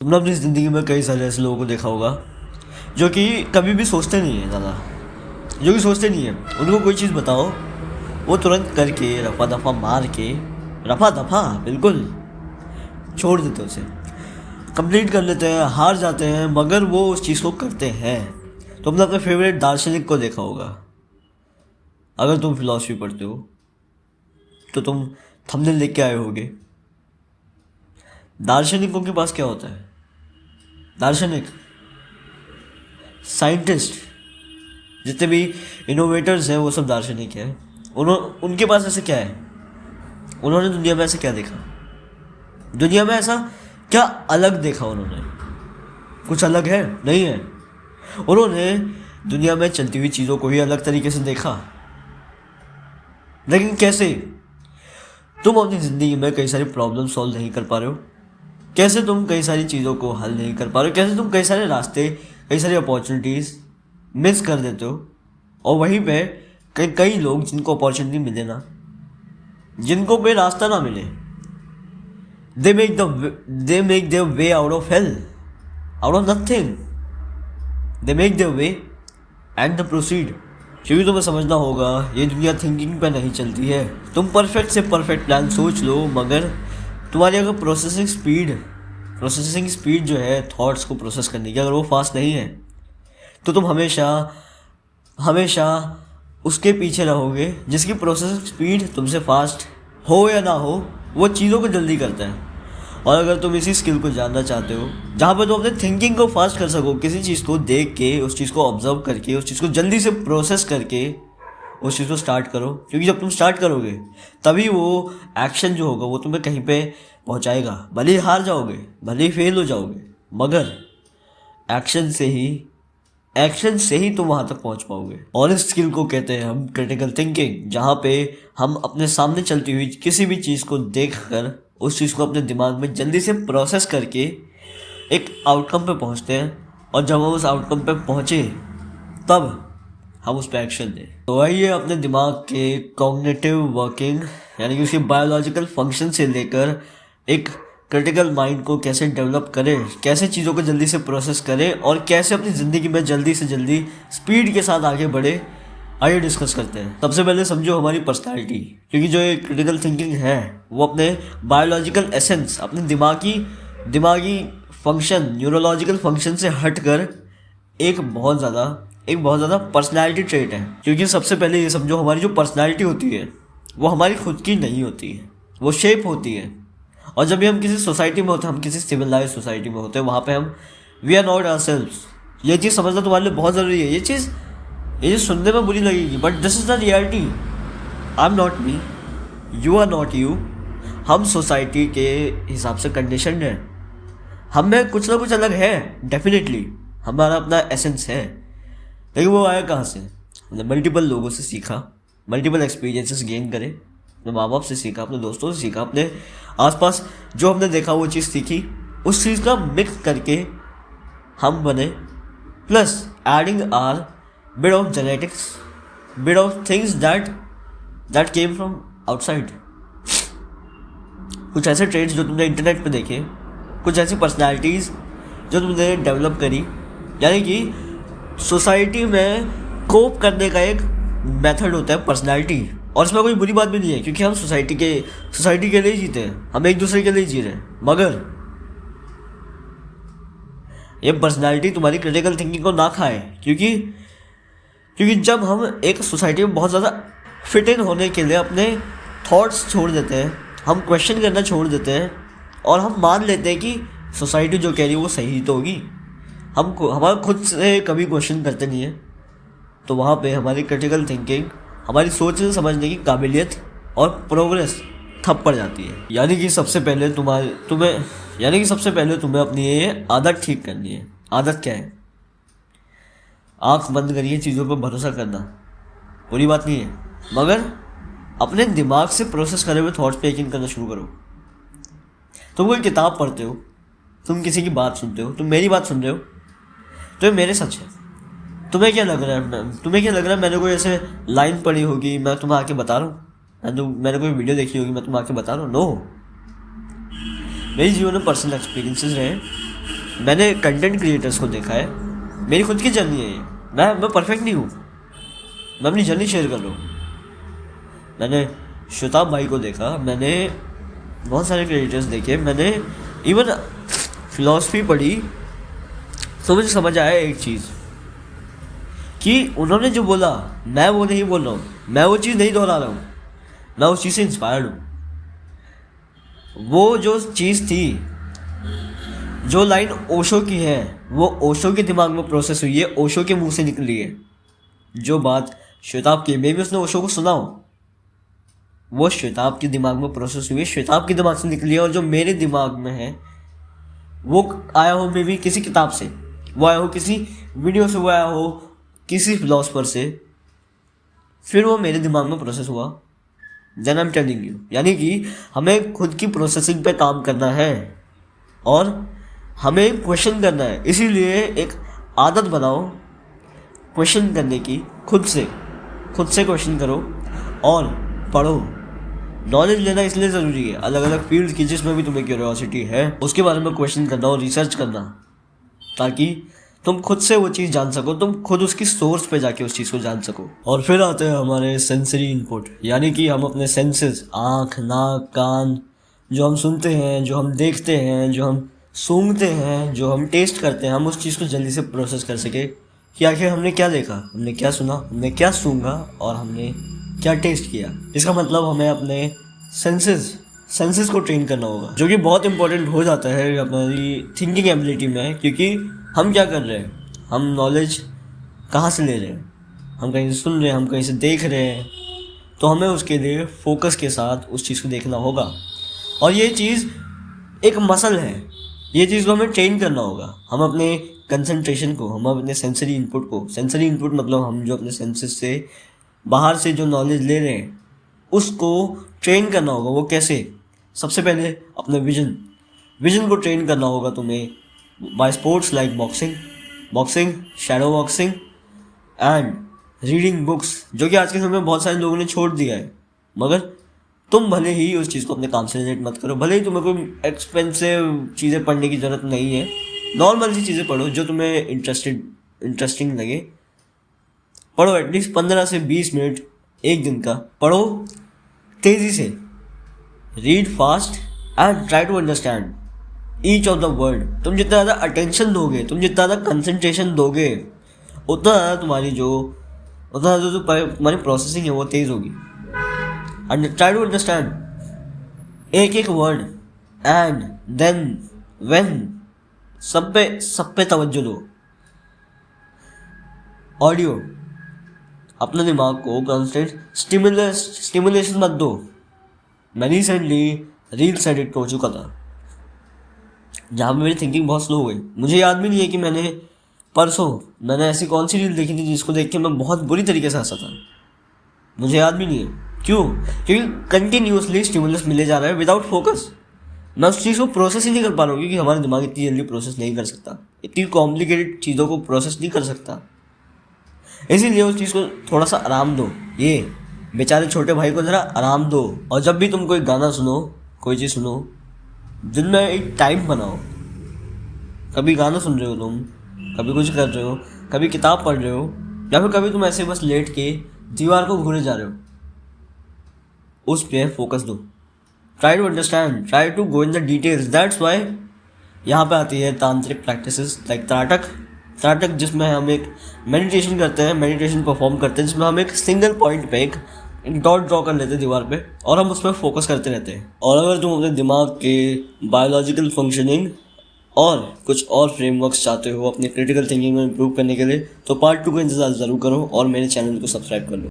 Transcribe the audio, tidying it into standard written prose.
तुमने अपनी ज़िंदगी में कई सारे ऐसे लोगों को देखा होगा जो कि कभी भी सोचते नहीं है ज़्यादा, जो कि सोचते नहीं है। उनको कोई चीज़ बताओ, वो तुरंत करके रफा दफा मार के, रफा दफा बिल्कुल छोड़ देते उसे, कंप्लीट कर लेते हैं, हार जाते हैं, मगर वो उस चीज़ को करते हैं। तुमने अपने फेवरेट दार्शनिक को देखा होगा। अगर तुम फिलॉसफी पढ़ते हो तो तुम थंबनेल लेके के आए होगे। दार्शनिकों के पास क्या होता है? दार्शनिक, साइंटिस्ट, जितने भी इनोवेटर्स हैं वो सब दार्शनिक हैं। उनके पास ऐसे क्या है? उन्होंने दुनिया में ऐसे क्या देखा? दुनिया में ऐसा क्या अलग देखा उन्होंने? कुछ अलग है? नहीं है। उन्होंने दुनिया में चलती हुई चीज़ों को ही अलग तरीके से देखा। लेकिन कैसे? तुम अपनी ज़िंदगी में कई सारी प्रॉब्लम सॉल्व नहीं कर पा रहे हो, कैसे तुम कई सारी चीज़ों को हल नहीं कर पा रहे हो, कैसे तुम कई सारे रास्ते, कई सारी अपॉर्चुनिटीज़ मिस कर देते हो। और वहीं पे कई लोग जिनको अपॉर्चुनिटी मिले ना, जिनको कोई रास्ता ना मिले, they make their way out of hell, out of nothing. They make their way and the proceed. क्योंकि तुम्हें समझना होगा, ये दुनिया थिंकिंग पे नहीं चलती है। तुम परफेक्ट से परफेक्ट प्लान सोच लो, मगर तुम्हारी अगर प्रोसेसिंग स्पीड जो है थॉट्स को प्रोसेस करने की, अगर वो फास्ट नहीं है तो तुम हमेशा उसके पीछे रहोगे जिसकी प्रोसेसिंग स्पीड तुमसे फास्ट हो या ना हो, वो चीज़ों को जल्दी करता है। और अगर तुम इसी स्किल को जानना चाहते हो जहाँ पर तुम अपने थिंकिंग को फास्ट कर सको, किसी चीज़ को देख के, उस चीज़ को ऑब्जर्व करके, उस चीज़ को जल्दी से प्रोसेस करके उस चीज़ को स्टार्ट करो। क्योंकि जब तुम स्टार्ट करोगे तभी वो एक्शन जो होगा वो तुम्हें कहीं पे पहुंचाएगा। भले ही हार जाओगे, भले ही फेल हो जाओगे, मगर एक्शन से ही तुम वहां तक पहुंच पाओगे। और इस स्किल को कहते हैं हम क्रिटिकल थिंकिंग, जहाँ पे हम अपने सामने चलती हुई किसी भी चीज़ को देखकर उस चीज़ को अपने दिमाग में जल्दी से प्रोसेस करके एक आउटकम पे पहुंचते हैं। और जब हम उस आउटकम पे पहुंचे तब हम उस पर एक्शन दें। तो आइए अपने दिमाग के कॉग्निटिव वर्किंग, यानी कि उसके बायोलॉजिकल फंक्शन से लेकर एक क्रिटिकल माइंड को कैसे डेवलप करें, कैसे चीज़ों को जल्दी से प्रोसेस करें और कैसे अपनी ज़िंदगी में जल्दी से जल्दी स्पीड के साथ आगे बढ़े, आइए डिस्कस करते हैं। सबसे पहले समझो हमारी पर्सनैलिटी, क्योंकि जो एक क्रिटिकल थिंकिंग है वो अपने बायोलॉजिकल एसेंस, अपने दिमागी फंक्शन, न्यूरोलॉजिकल फंक्शन से हटकर एक बहुत ज़्यादा पर्सनैलिटी ट्रेट है। क्योंकि सबसे पहले ये समझो, हमारी जो पर्सनैलिटी होती है वो हमारी खुद की नहीं होती है, वो शेप होती है। और जब भी हम किसी सोसाइटी में होते हैं, हम किसी सिविलाइज सोसाइटी में होते हैं, वहाँ पे हम वी आर नॉट आवरसेल्व्स। ये चीज़ समझना तुम्हारे लिए बहुत ज़रूरी है। ये चीज़ सुनने में बुरी लगेगी, but this is the reality. I am not me, you are not you. हम सोसाइटी के हिसाब से कंडीशनड हैं। हम में कुछ ना कुछ अलग है, डेफिनेटली हमारा अपना एसेंस है। लेकिन वो आया कहाँ से? हमने मल्टीपल लोगों से सीखा, मल्टीपल एक्सपीरियंसेस गेन करे, अपने माँ बाप से सीखा, अपने दोस्तों से सीखा, अपने आसपास जो हमने देखा वो चीज़ सीखी, उस चीज़ का मिक्स करके हम बने। Plus adding our bit of genetics, bit of things that came from outside। कुछ ऐसे ट्रेड्स जो तुमने इंटरनेट पे देखे, कुछ ऐसी पर्सनालिटीज़ जो तुमने डेवलप करी, यानी कि सोसाइटी में कोप करने का एक मेथड होता है पर्सनालिटी। और इसमें कोई बुरी बात भी नहीं है, क्योंकि हम सोसाइटी के लिए जीते हैं, हम एक दूसरे के लिए जी रहे हैं। मगर ये पर्सनालिटी तुम्हारी क्रिटिकल थिंकिंग को ना खाए, क्योंकि जब हम एक सोसाइटी में बहुत ज़्यादा फिट इन होने के लिए अपने थॉट्स छोड़ देते हैं, हम क्वेश्चन करना छोड़ देते हैं और हम मान लेते हैं कि सोसाइटी जो कह रही है वो सही तो होगी, हमारा खुद से कभी क्वेश्चन करते नहीं है, तो वहाँ पे हमारी क्रिटिकल थिंकिंग, हमारी सोचने समझने की काबिलियत और प्रोग्रेस ठप पड़ जाती है। यानी कि सबसे पहले तुम्हें अपनी ये आदत ठीक करनी है। आदत क्या है? आँख बंद करिए, चीज़ों पर भरोसा करना बुरी बात नहीं है, मगर अपने दिमाग से प्रोसेस करे हुए थॉट्स पे यकीन करना शुरू करो। तुम कोई किताब पढ़ते हो, तुम किसी की बात सुनते हो, तुम मेरी बात सुन रहे हो, तो ये मेरे सच है। तुम्हें क्या लग रहा है मैंने कोई ऐसे लाइन पढ़ी होगी, मैं तुम्हें आके बता रहा हूँ, मैंने कोई वीडियो देखी होगी, मैं तुम्हें आके बता रहा हूँ? नो, मेरे जीवन में पर्सनल एक्सपीरियंसेस रहे, मैंने कंटेंट क्रिएटर्स को देखा है, मेरी खुद की जर्नी है ये। मैं परफेक्ट नहीं हूँ, मैं अपनी जर्नी शेयर कर रहा हूँ। मैंने शताब भाई को देखा, मैंने बहुत सारे क्रिएटर्स देखे, मैंने इवन फिलॉसफी पढ़ी, तो मुझे समझ आया एक चीज़ कि उन्होंने जो बोला मैं वो नहीं बोल रहा हूँ, मैं वो चीज़ नहीं दोहरा रहा हूँ, मैं उस चीज़ से इंस्पायर्ड हूँ। वो जो चीज़ थी, जो लाइन ओशो की है, वो ओशो के दिमाग में प्रोसेस हुई है, ओशो के मुंह से निकली है। जो बात श्वेताब की, मे भी उसने ओशो को सुना हो, वो श्वेताब के दिमाग में प्रोसेस हुई है, श्वेताब के दिमाग से निकली है। और जो मेरे दिमाग में है वो आया हो मे भी किसी किताब से, वो आया हो किसी वीडियो से, वो आया हो किसी फिलोसफर से, फिर वो मेरे दिमाग में प्रोसेस हुआ। Then I am telling you, यानी कि हमें खुद की प्रोसेसिंग पे काम करना है और हमें क्वेश्चन करना है। इसीलिए एक आदत बनाओ क्वेश्चन करने की, खुद से क्वेश्चन करो और पढ़ो। नॉलेज लेना इसलिए ज़रूरी है, अलग अलग फील्ड की जिसमें भी तुम्हें क्यूरियोसिटी है उसके बारे में क्वेश्चन करना और रिसर्च करना, ताकि तुम खुद से वो चीज़ जान सको, तुम खुद उसकी सोर्स पे जाके उस चीज़ को जान सको। और फिर आते हैं हमारे सेंसरी इनपुट, यानी कि हम अपने सेंसेस, आँख, नाक, कान, जो हम सुनते हैं, जो हम देखते हैं, जो हम सूंघते हैं, जो हम टेस्ट करते हैं, हम उस चीज़ को जल्दी से प्रोसेस कर सके कि आखिर हमने क्या देखा, हमने क्या सुना, हमने क्या सूंघा और हमने क्या टेस्ट किया। इसका मतलब हमें अपने सेंसेस को ट्रेन करना होगा, जो कि बहुत इंपॉर्टेंट हो जाता है हमारी थिंकिंग एबिलिटी में। क्योंकि हम क्या कर रहे हैं, हम नॉलेज कहाँ से ले रहे हैं, हम कहीं से सुन रहे हैं, हम कहीं से देख रहे हैं, तो हमें उसके लिए फोकस के साथ उस चीज़ को देखना होगा। और ये चीज़ एक मसल है, ये चीज़ को हमें ट्रेन करना होगा। हम अपने कंसंट्रेशन को, हम अपने सेंसरी इनपुट को, सेंसरी इनपुट मतलब हम जो अपने सेंसेस से बाहर से जो नॉलेज ले रहे हैं उसको ट्रेन करना होगा। वो कैसे? सबसे पहले अपने विजन को ट्रेन करना होगा तुम्हें by sports like boxing, shadow boxing and reading books, जो कि आज के समय में बहुत सारे लोगों ने छोड़ दिया है। मगर तुम भले ही उस चीज़ को अपने काम से रिलेट मत करो, भले ही तुम्हें कोई एक्सपेंसिव चीज़ें पढ़ने की ज़रूरत नहीं है, नॉर्मल सी चीज़ें पढ़ो जो तुम्हें इंटरेस्टिंग लगे। पढ़ो एटलीस्ट 15 से 20 मिनट एक दिन का, पढ़ो तेज़ी से, read fast and try to understand each of the word. तुम जितना ज़्यादा अटेंशन दोगे, तुम जितना ज़्यादा कंसंट्रेशन दोगे, उतना ज़्यादा तुम्हारी प्रोसेसिंग है वो तेज़ होगी। एंड ट्राई टू अंडरस्टैंड एक वर्ड एंड देन व्हेन सब पे तवज्जो दो। ऑडियो, अपने दिमाग को कांस्टेंट स्टिमुलेशन मत दो। मैं रिसेंटली रील्स एडिक्ट हो चुका था, जहाँ पे मेरी थिंकिंग बहुत स्लो हो गई। मुझे याद भी नहीं है कि मैंने ऐसी कौन सी रील देखी थी जिसको देख के मैं बहुत बुरी तरीके से हंसा था। मुझे याद भी नहीं है क्यों, क्योंकि कंटिन्यूसली स्टिमुलस मिले जा रहा है विदाउट फोकस। मैं उस चीज़ को प्रोसेस ही नहीं कर पा रहा हूँ, क्योंकि हमारा दिमाग इतनी जल्दी प्रोसेस नहीं कर सकता, इतनी कॉम्प्लिकेटेड चीज़ों को प्रोसेस नहीं कर सकता। इसीलिए उस चीज़ को थोड़ा सा आराम दो, ये बेचारे छोटे भाई को ज़रा आराम दो। और जब भी तुम कोई गाना सुनो, कोई चीज़ सुनो, दिन में एक टाइम बनाओ। कभी गाना सुन रहे हो तुम, कभी कुछ कर रहे हो, कभी किताब पढ़ रहे हो, या फिर कभी तुम ऐसे बस लेट के दीवार को घूरे जा रहे हो, उस पर फोकस दो। Try to understand, try to go in the details. That's why यहाँ पे आती है तांत्रिक प्रैक्टिसेस लाइक त्राटक, जिसमें हम एक मेडिटेशन करते हैं, मेडिटेशन परफॉर्म करते हैं, जिसमें हम एक सिंगल पॉइंट पे एक डॉट ड्रॉ कर लेते हैं दीवार पे और हम उस पर फोकस करते रहते हैं। और अगर तुम अपने दिमाग के बायोलॉजिकल फंक्शनिंग और कुछ और फ्रेमवर्क्स चाहते हो अपने क्रिटिकल थिंकिंग में इंप्रूव करने के लिए, तो पार्ट 2 का इंतजार ज़रूर करो और मेरे चैनल को सब्सक्राइब कर लो।